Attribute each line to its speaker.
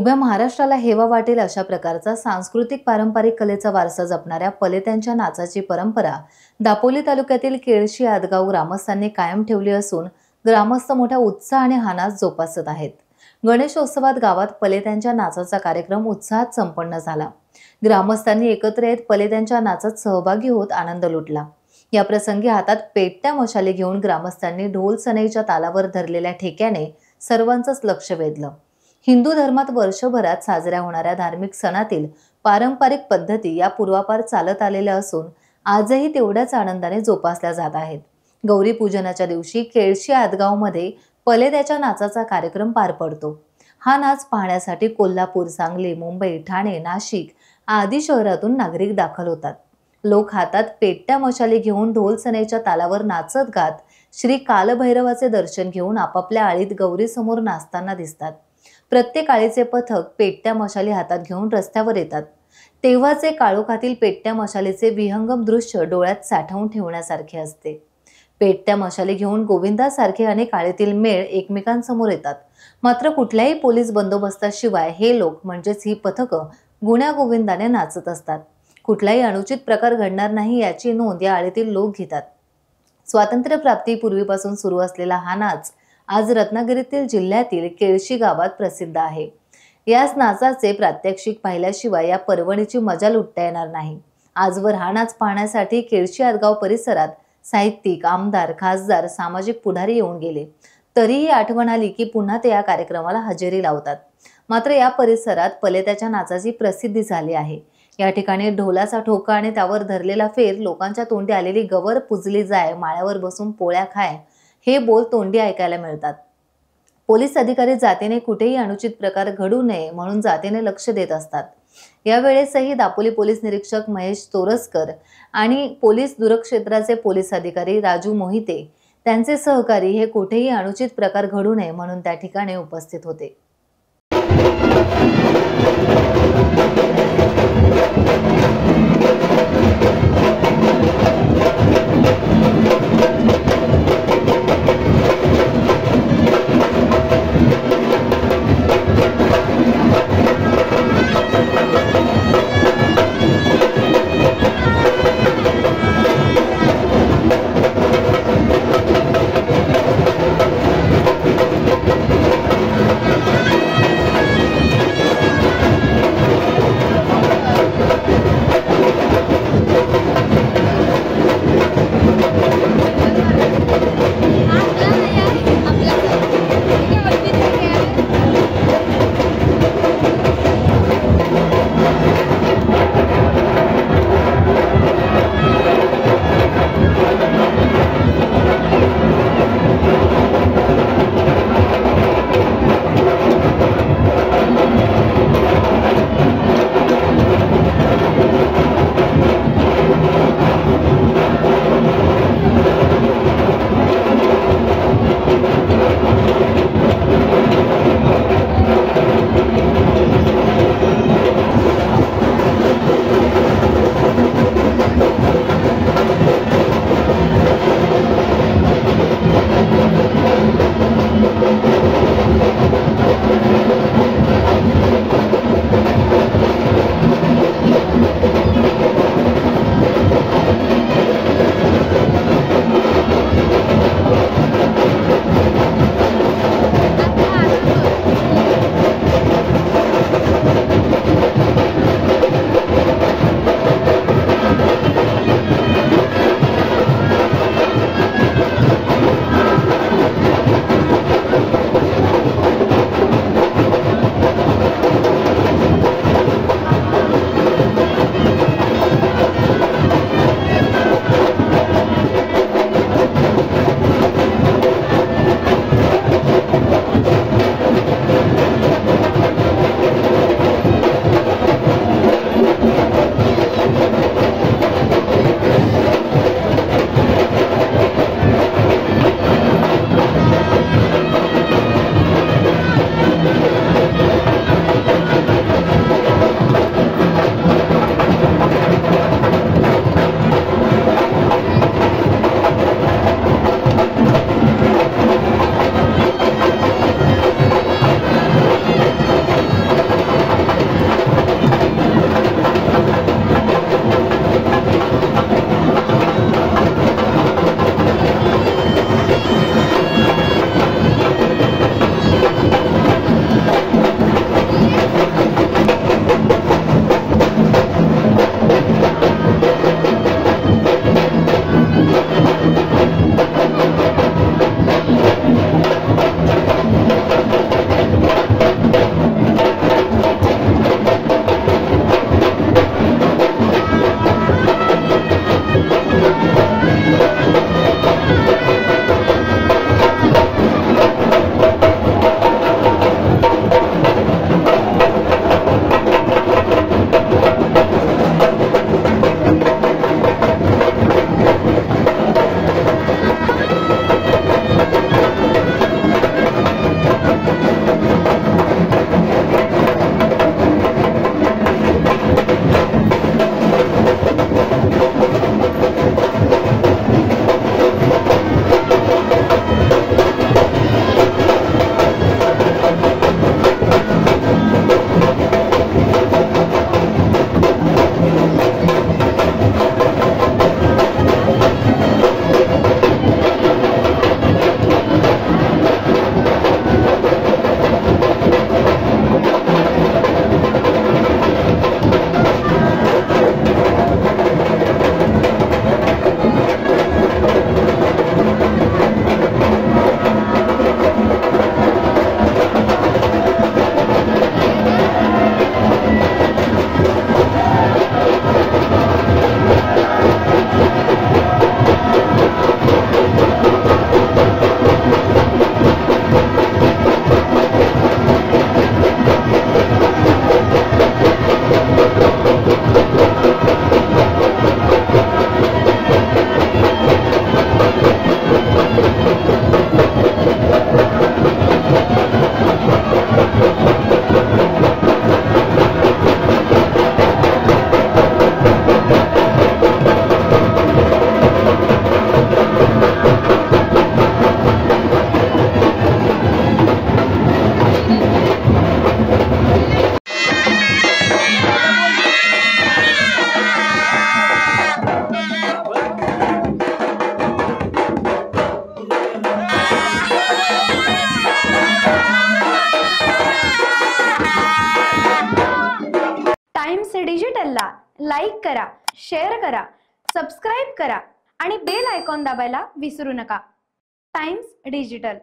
Speaker 1: उभ्या महाराष्ट्राला हेवा वाटेल अशा प्रकारचा सांस्कृतिक पारंपरिक कलेचा वारसा जपणाऱ्या पलेत्यांच्या नाचाची परंपरा दापोली तालुक्यातील केळशी आदगाव ग्रामस्थांनी कायम ठेवली असून ग्रामस्थ मोठ्या उत्साह आणि हा नाच जोपासत आहेत। गणेशोत्सवात गावात पलेत्यांच्या नाचाचा कार्यक्रम उत्साहात संपन्न झाला। ग्रामस्थांनी एकत्र येत पलेत्यांच्या नाचात सहभागी होत आनंद लुटला। या प्रसंगी हातात पेटत्या मशाली घेऊन ग्रामस्थांनी ढोल सनईच्या तालावर धरलेल्या ठेक्याने सर्वांचंच लक्ष वेधलं। हिंदू धर्मात वर्षभरात साजऱ्या होणाऱ्या धार्मिक सणातील पारंपरिक पद्धती या पूर्वापार चालत आलेल्या असून आजही तेवढ्याच आनंदाने जोपासल्या जात आहेत। गौरी पूजनाच्या दिवशी केळशी आदगावमध्ये पलेत्याच्या नाचाचा कार्यक्रम पार पडतो। हा नाच पाहण्यासाठी कोल्हापूर, सांगली, मुंबई, ठाणे, नाशिक आदी शहरातून नागरिक दाखल होतात। लोक हातात पेटत्या मशाली घेऊन ढोल सनईच्या तालावर नाचत गात श्री कालभैरवाचे दर्शन घेऊन आपापल्या आळीत गौरी समोर नाचताना दिसतात। प्रत्येक आळीचे पथक पेटत्या मशाली हातात घेऊन रस्त्यावर येतात। तेव्हाचे काळोखातील पेटत्या मशालीचे विहंगम दृश्य डोळ्यात साठवून ठेवण्यासारखे असते। पेटत्या मशाली घेऊन गोविंदासारखे अनेक आळीतील मेळ एकमेकांसमोर येतात। मात्र कुठल्याही पोलीस बंदोबस्ताशिवाय हे लोक म्हणजेच ही पथकं गुण्यागोविंदाने नाचत असतात। कुठलाही अनुचित प्रकार घडणार नाही याची नोंद या आळीतील लोक घेतात। स्वातंत्र्य प्राप्तीपूर्वीपासून सुरू असलेला हा नाच आज रत्नागिरीतील जिल्ह्यातील केळशी गावात प्रसिद्ध आहे। याच नाचाचे प्रात्यक्षिक पाहिल्याशिवाय या पर्वणीची मजा लुटता येणार नाही। आजवर हा नाच पाहण्यासाठी केळशी आदगाव परिसरात साहित्यिक, आमदार, खासदार, सामाजिक पुढारी येऊन गेले, तरीही आठवण आली की पुन्हा ते या कार्यक्रमाला हजेरी लावतात। मात्र या परिसरात पलेत्याच्या नाचाची प्रसिद्धी झाली आहे। या ठिकाणी ढोलाचा ठोका आणि त्यावर धरलेला फेर, लोकांच्या तोंडी आलेली गवर पुजली जाय, माळ्यावर बसून पोळ्या खाय हे बोल तोंडी ऐकायला मिळतात। पोलीस अधिकारी जातीने कुठेही अनुचित प्रकार घडू नये म्हणून जातीने लक्ष देत असतात। यावेळेसही दापोली पोलीस निरीक्षक महेश तोरसकर आणि पोलीस दूरक्षेत्राचे पोलीस अधिकारी राजू मोहिते त्यांचे सहकारी हे कुठेही अनुचित प्रकार घडू नये म्हणून त्या ठिकाणी उपस्थित होते।
Speaker 2: लाईक करा, शेअर करा, सबस्क्राईब करा आणि बेल आयकॉन दाबायला विसरू नका. Times digital.